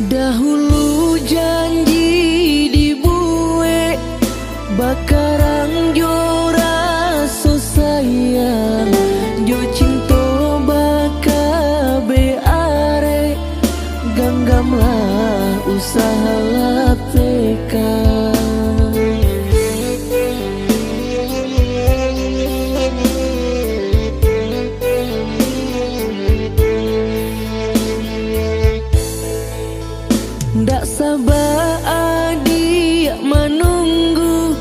Dahulu janji dibuat bakarang jo rasa sayang, jo cinta baka beare, genggamlah usaha laptekan. Ndak sabar adik menunggu,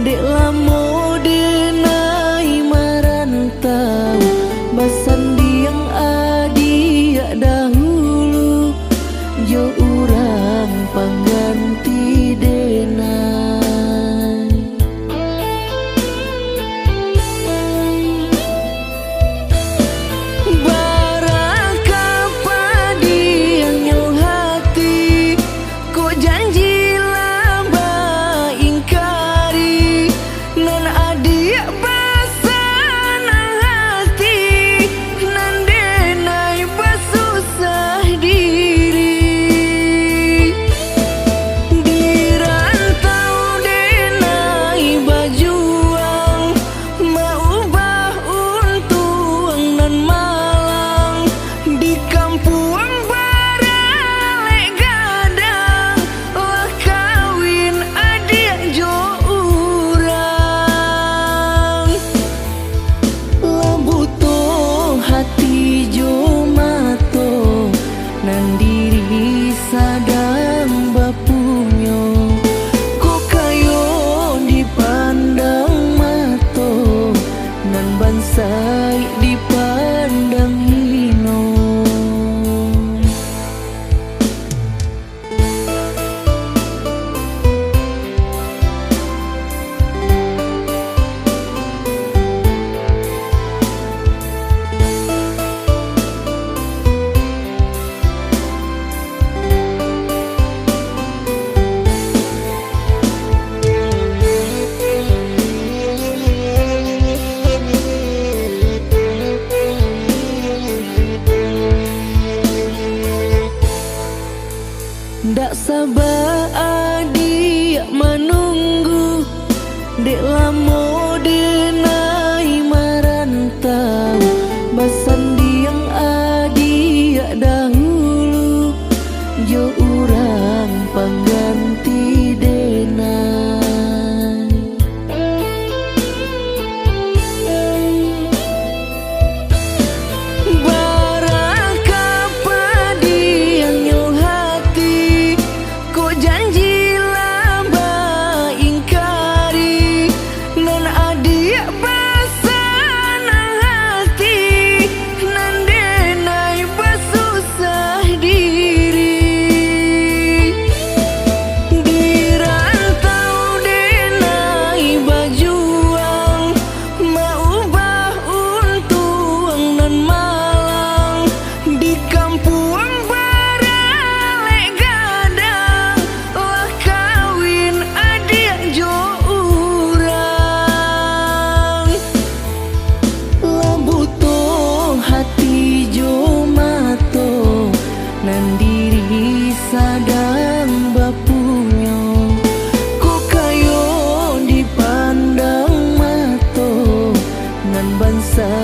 dek lamo denai marantau, basan diang adik dahulu, jo urang pangganti denai. Baraka padiang nyo hati, ko janji lamba ingkari, nan adik basan hati, nan denai basusah diri. Dirantau denai bajuang, maubah untuang nan malang, di kampung baralek gadang, lah kawin adik jo urang. Lambuto hati jo mato, nan diri sadang bapunyo, ko kayo dipandang mato, nan bansai dipandang hino. Ndak sabar adik menunggu, dek lamo denai marantau, basan diang adik dahulu, jo urang pangganti denai. Baraka padiang nyo hati, ko janji lamba ingkari, nan adik basan hati, nan denai basusah diri. Dirantau denai bajuang, maubah untuang nan malang, di kampung baralek gadang, lah kawin adik jo urang. Lambuto hati jo mato, nan diri sadang bapunyo, ko kayo dipandang mato, nan bansai